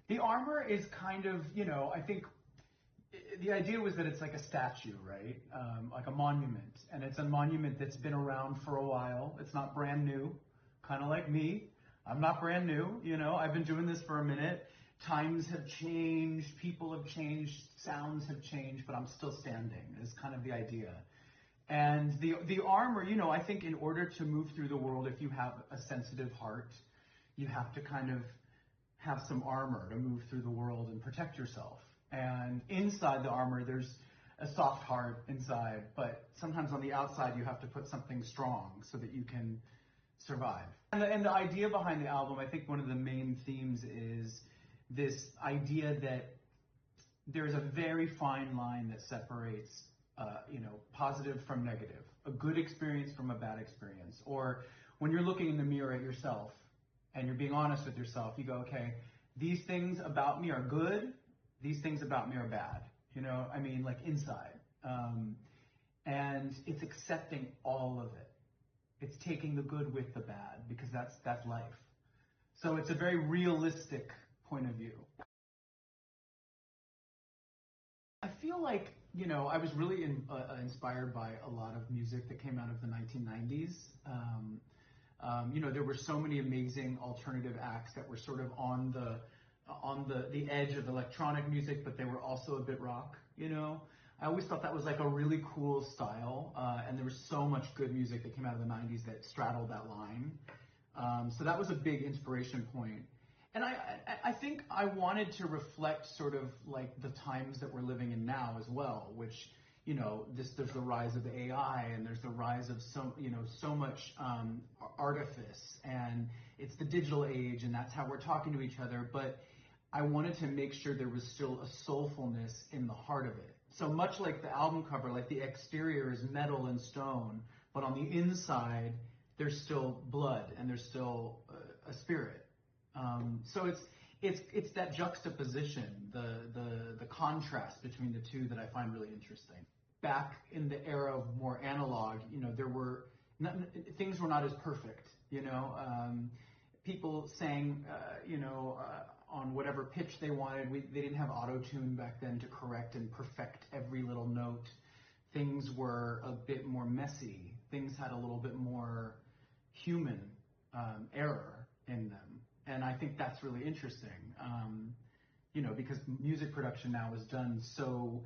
The armor is kind of, I think the idea was that it's like a statue, right? Like a monument. And it's a monument that's been around for a while. It's not brand new, kind of like me. I'm not brand new, I've been doing this for a minute. Times have changed, people have changed, sounds have changed, but I'm still standing is kind of the idea. And the armor, I think in order to move through the world, if you have a sensitive heart, you have to kind of have some armor to move through the world and protect yourself. And inside the armor, there's a soft heart inside, but sometimes on the outside, you have to put something strong so that you can survive. And the idea behind the album, I think one of the main themes is this idea that there's a very fine line that separates positive from negative, a good experience from a bad experience. Or when you're looking in the mirror at yourself and you're being honest with yourself, you go, okay, these things about me are good, these things about me are bad, like inside. And it's accepting all of it. It's taking the good with the bad because that's life. So it's a very realistic point of view. I feel like, I was really inspired by a lot of music that came out of the 1990s. There were so many amazing alternative acts that were sort of on the edge of electronic music, but they were also a bit rock, I always thought that was like a really cool style, and there was so much good music that came out of the 90s that straddled that line. So that was a big inspiration point. And I think I wanted to reflect sort of like the times that we're living in now as well, which, there's the rise of the AI and there's the rise of so much artifice, and it's the digital age and that's how we're talking to each other. But I wanted to make sure there was still a soulfulness in the heart of it. So much like the album cover, like the exterior is metal and stone, but on the inside, there's still blood and there's still a spirit. So it's that juxtaposition, the contrast between the two that I find really interesting. Back in the era of more analog, things were not as perfect, people sang, on whatever pitch they wanted. They didn't have auto-tune back then to correct and perfect every little note. Things were a bit more messy. Things had a little bit more human error in them. And I think that's really interesting, because music production now is done so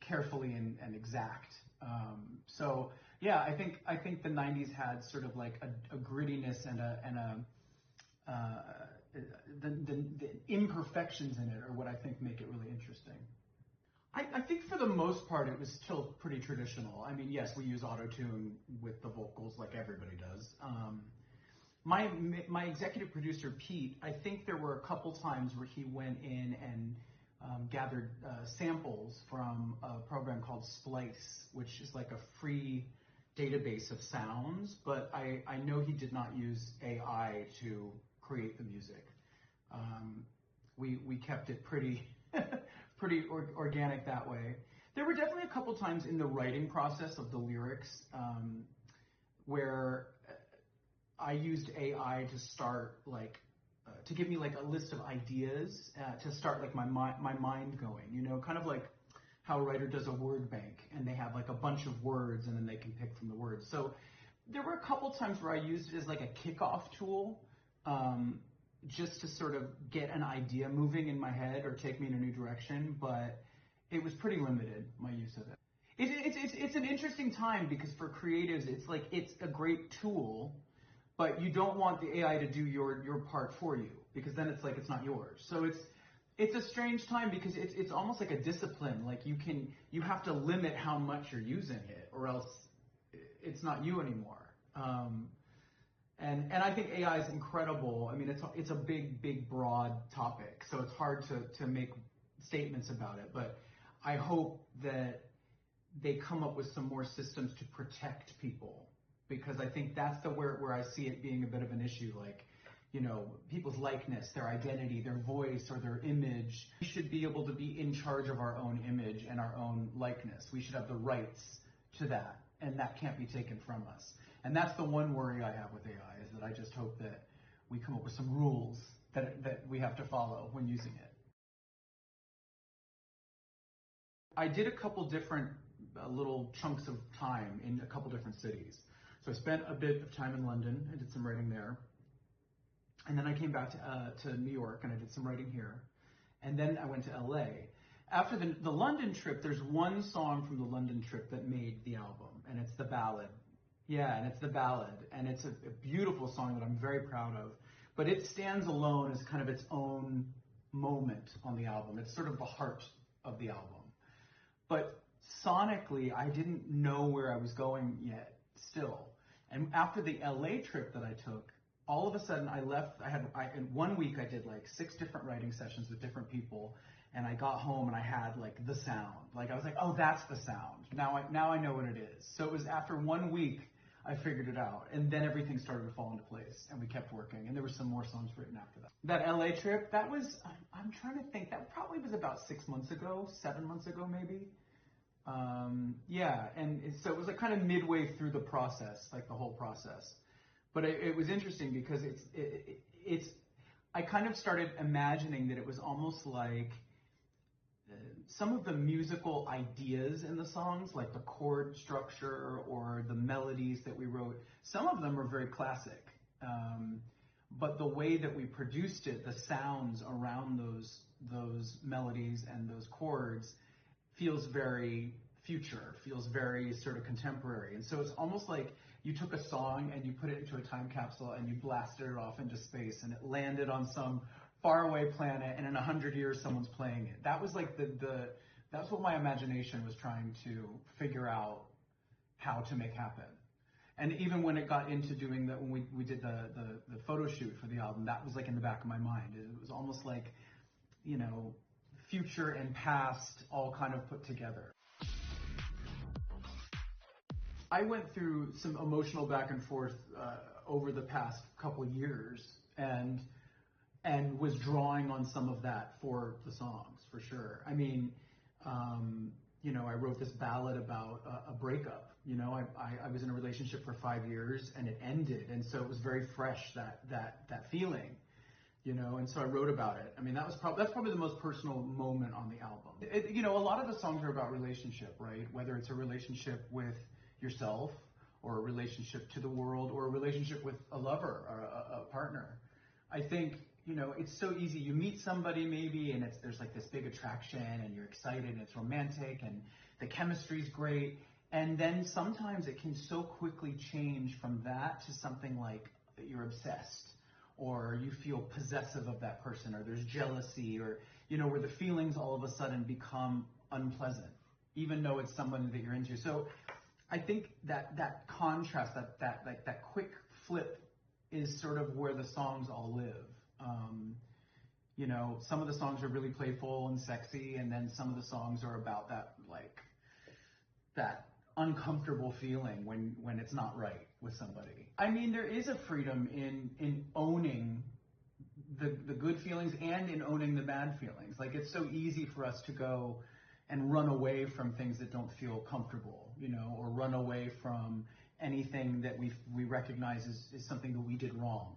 carefully and exact. So yeah, I think the 90s had sort of like a grittiness and the imperfections in it are what I think make it really interesting. I think for the most part, it was still pretty traditional. I mean, yes, we use auto-tune with the vocals like everybody does. My executive producer, Pete, I think there were a couple times where he went in and gathered samples from a program called Splice, which is like a free database of sounds, but I know he did not use AI to create the music. We kept it pretty organic that way. There were definitely a couple times in the writing process of the lyrics where I used AI to start to give me like a list of ideas to start like my mind going, kind of like how a writer does a word bank and they have like a bunch of words and then they can pick from the words. So there were a couple times where I used it as like a kickoff tool, just to sort of get an idea moving in my head or take me in a new direction, but it was pretty limited, my use of it. It's an interesting time because for creatives, it's a great tool, but you don't want the AI to do your part for you because then it's like it's not yours. So it's a strange time because it's almost like a discipline. Like you have to limit how much you're using it or else it's not you anymore. And I think AI is incredible. I mean, it's a big, broad topic, so it's hard to make statements about it. But I hope that they come up with some more systems to protect people, because I think that's where I see it being a bit of an issue. Like, people's likeness, their identity, their voice, or their image. We should be able to be in charge of our own image and our own likeness. We should have the rights to that, and that can't be taken from us. And that's the one worry I have with AI, is that I just hope that we come up with some rules that we have to follow when using it. I did a couple different little chunks of time in a couple different cities. So I spent a bit of time in London. I did some writing there. And then I came back to New York and I did some writing here. And then I went to LA. After the London trip, there's one song from the London trip that made the album, and it's the ballad. Yeah, and it's the ballad. And it's a beautiful song that I'm very proud of. But it stands alone as kind of its own moment on the album. It's sort of the heart of the album. But sonically, I didn't know where I was going yet still. And after the LA trip that I took, all of a sudden I left, in 1 week I did like 6 different writing sessions with different people, and I got home and I had like the sound. Like I was like, oh, that's the sound. Now I know what it is. So it was after 1 week I figured it out, and then everything started to fall into place, and we kept working, and there were some more songs written after that. That LA trip, that was, I'm trying to think, that probably was about 6 months ago, 7 months ago maybe. Yeah, and so it was like kind of midway through the process, like the whole process. But it was interesting because I kind of started imagining that it was almost like some of the musical ideas in the songs, like the chord structure or the melodies that we wrote, some of them are very classic. But the way that we produced it, the sounds around those melodies and those chords feels very future, feels very sort of contemporary. And so it's almost like you took a song and you put it into a time capsule and you blasted it off into space and it landed on some faraway planet, and in 100 years someone's playing it. That was like that's what my imagination was trying to figure out how to make happen. And even when it got into doing that, when we did the photo shoot for the album, that was like in the back of my mind. It was almost like, you know, future and past all kind of put together. I went through some emotional back and forth over the past couple of years, and was drawing on some of that for the songs, for sure. I mean, you know, I wrote this ballad about a breakup. You know, I was in a relationship for 5 years and it ended, and so it was very fresh, that feeling. You know, and so I wrote about it. I mean, that's probably the most personal moment on the album. You know, a lot of the songs are about relationship, right? Whether it's a relationship with yourself, or a relationship to the world, or a relationship with a lover or a partner. I think, you know, it's so easy. You meet somebody maybe, and there's like this big attraction, and you're excited, and it's romantic, and the chemistry's great. And then sometimes it can so quickly change from that to something like you're obsessed, or you feel possessive of that person, or there's jealousy, or, you know, where the feelings all of a sudden become unpleasant, even though it's someone that you're into. So I think that contrast, that quick flip is sort of where the songs all live. You know, some of the songs are really playful and sexy, and then some of the songs are about that uncomfortable feeling when it's not right with somebody. I mean, there is a freedom in owning the good feelings and in owning the bad feelings. Like, it's so easy for us to go and run away from things that don't feel comfortable, you know, or run away from anything that we recognize is something that we did wrong.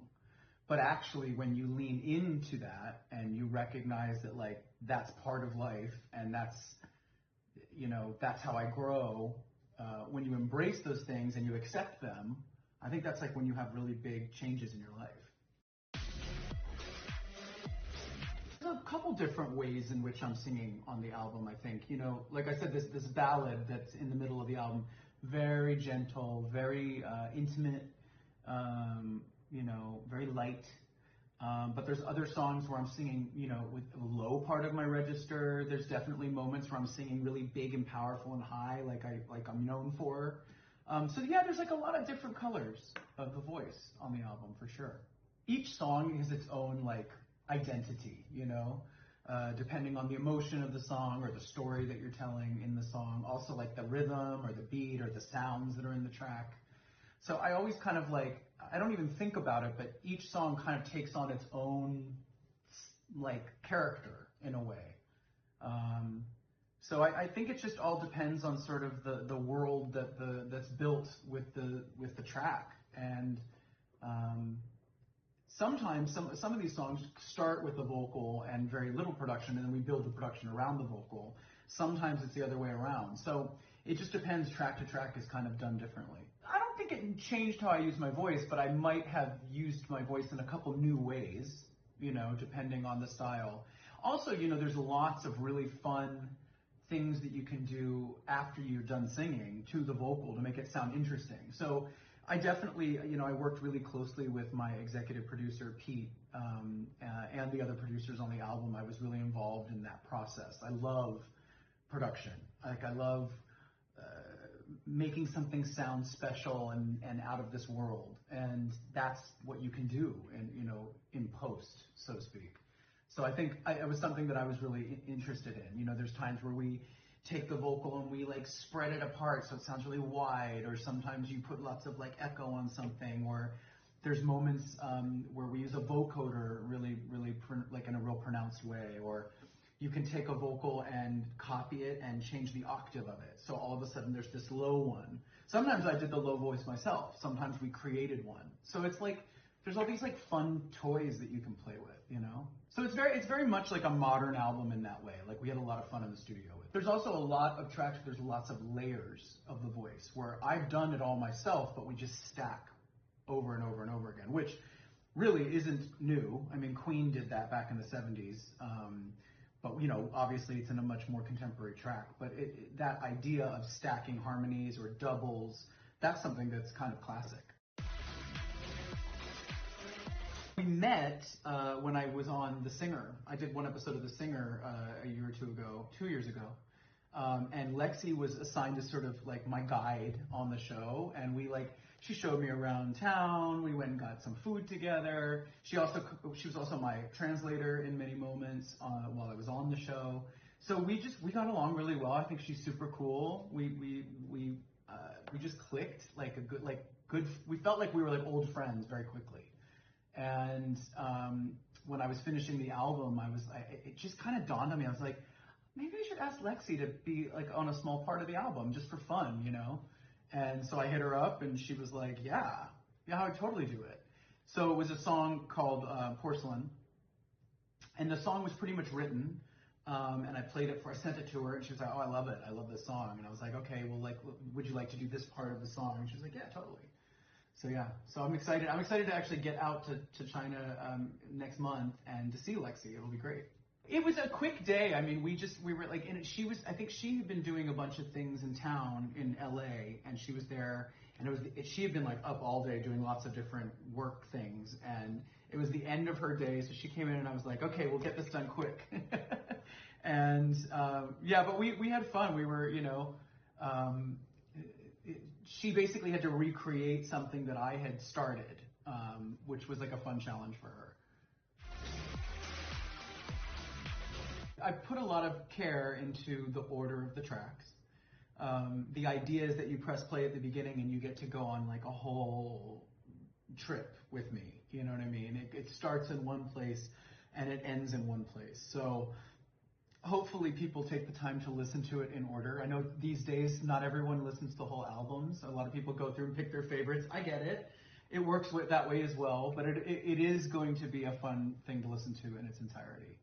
But actually, when you lean into that and you recognize that, like, that's part of life, and that's, you know, that's how I grow, when you embrace those things and you accept them, I think that's like when you have really big changes in your life. There's a couple different ways in which I'm singing on the album, I think. You know, like I said, this ballad that's in the middle of the album, very gentle, very intimate, you know, very light. But there's other songs where I'm singing, you know, with a low part of my register. There's definitely moments where I'm singing really big and powerful and high, like I'm known for. So yeah, there's like a lot of different colors of the voice on the album, for sure. Each song has its own like identity, you know, depending on the emotion of the song or the story that you're telling in the song. Also like the rhythm or the beat or the sounds that are in the track. So I always kind of like, I don't even think about it, but each song kind of takes on its own like character in a way. So I think it just all depends on sort of the world that's built with the track, and sometimes some of these songs start with the vocal and very little production, and then we build the production around the vocal. Sometimes it's the other way around. So it just depends. Track to track is kind of done differently. I don't think it changed how I use my voice, but I might have used my voice in a couple new ways, depending on the style. Also, there's lots of really fun things that you can do after you're done singing to the vocal to make it sound interesting. So I definitely, I worked really closely with my executive producer, Pete, and the other producers on the album. I was really involved in that process. I love production. I love making something sound special and out of this world. And that's what you can do in post, so to speak. So I think it was something that I was really interested in. There's times where we take the vocal and we spread it apart so it sounds really wide, or sometimes you put lots of echo on something, or there's moments where we use a vocoder really in a real pronounced way, or you can take a vocal and copy it and change the octave of it. So all of a sudden there's this low one. Sometimes I did the low voice myself. Sometimes we created one. So it's there's all these fun toys that you can play with, So it's very much like a modern album in that way. We had a lot of fun in the studio with it. There's also a lot of tracks, there's lots of layers of the voice where I've done it all myself, but we just stack over and over and over again, which really isn't new. I mean, Queen did that back in the 70s. But obviously it's in a much more contemporary track. But that idea of stacking harmonies or doubles, that's something that's kind of classic. We met when I was on The Singer. I did one episode of The Singer a year or 2 years ago. And Lexie was assigned to sort of my guide on the show. And she showed me around town. We went and got some food together. She was also my translator in many moments while I was on the show. So we got along really well. I think she's super cool. We just clicked we felt like we were old friends very quickly. And when I was finishing the album, it just kind of dawned on me. I was like, maybe I should ask Lexie to be on a small part of the album just for fun, And so I hit her up and she was like, yeah, I would totally do it. So it was a song called Porcelain. And the song was pretty much written. And I sent it to her and she was like, oh, I love it. I love this song. And I was like, okay, well, would you like to do this part of the song? And she was like, yeah, totally. So yeah, so I'm excited. I'm excited to actually get out to China next month and to see Lexie. It'll be great. It was a quick day. I mean, we were I think she had been doing a bunch of things in town in LA, and she was there, and she had been up all day doing lots of different work things, and it was the end of her day, so she came in and I was like, okay, we'll get this done quick. And yeah, but we had fun. We were, she basically had to recreate something that I had started, which was a fun challenge for her. I put a lot of care into the order of the tracks. The idea is that you press play at the beginning and you get to go on a whole trip with me. You know what I mean? It starts in one place and it ends in one place. So hopefully people take the time to listen to it in order. I know these days not everyone listens to whole albums. A lot of people go through and pick their favorites. I get it. It works that way as well, but it is going to be a fun thing to listen to in its entirety.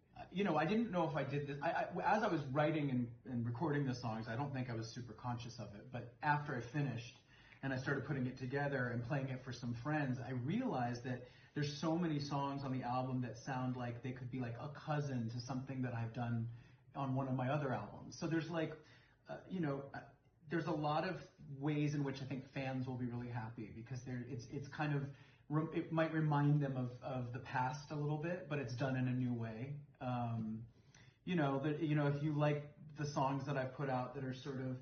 I didn't know if I did this. As I was writing and recording the songs, I don't think I was super conscious of it. But after I finished and I started putting it together and playing it for some friends, I realized that there's so many songs on the album that sound like they could be a cousin to something that I've done on one of my other albums. So there's there's a lot of ways in which I think fans will be really happy because it's kind of, it might remind them of the past a little bit, but it's done in a new way. If you like the songs that I've put out that are sort of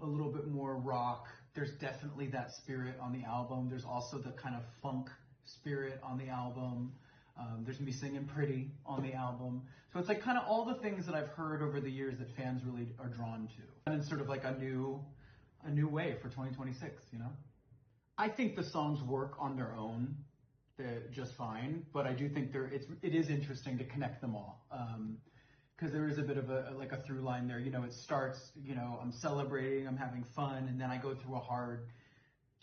a little bit more rock, there's definitely that spirit on the album. There's also the kind of funk spirit on the album. There's me singing Pretty on the album. So it's kind of all the things that I've heard over the years that fans really are drawn to. And it's sort of a new way for 2026, I think the songs work on their own just fine, but I do think it is interesting to connect them all. Because there is a bit of a through line there. It starts, I'm celebrating, I'm having fun, and then I go through a hard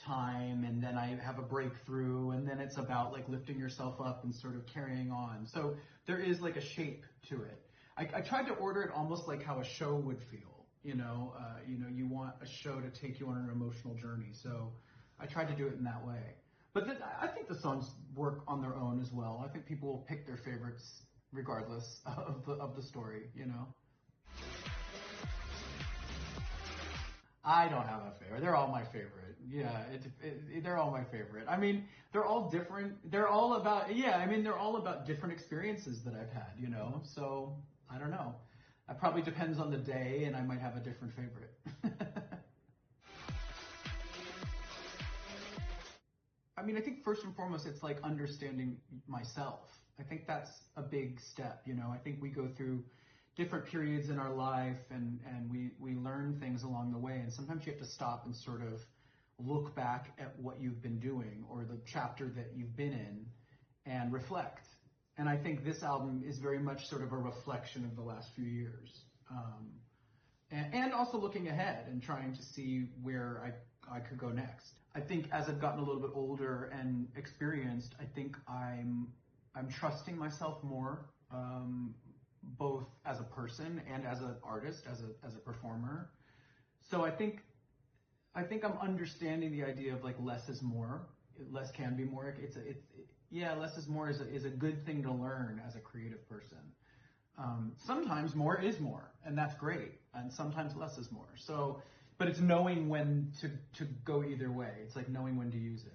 time, and then I have a breakthrough, and then it's about like lifting yourself up and sort of carrying on. So there is like a shape to it. I tried to order it almost like how a show would feel. You want a show to take you on an emotional journey. So I tried to do it in that way. But I think the songs work on their own as well. I think people will pick their favorites regardless of the story. I don't have a favorite. They're all my favorite. Yeah, they're all my favorite. I mean, they're all different. They're all about, they're all about different experiences that I've had. So I don't know. It probably depends on the day, and I might have a different favorite. I mean, I think first and foremost, it's like understanding myself. I think that's a big step. I think we go through different periods in our life, and we learn things along the way. And sometimes you have to stop and sort of look back at what you've been doing or the chapter that you've been in and reflect. And I think this album is very much sort of a reflection of the last few years. And also looking ahead and trying to see where I could go next. I think as I've gotten a little bit older and experienced, I think I'm trusting myself more, both as a person and as an artist, as a performer. So I think I'm understanding the idea of like less is more. Less can be more. Less is more is a good thing to learn as a creative person. Sometimes more is more, and that's great. And sometimes less is more. So, but it's knowing when to go either way. It's like knowing when to use it,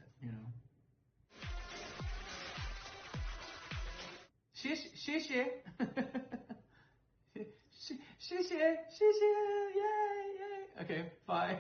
谢谢谢谢 yay. Okay, bye.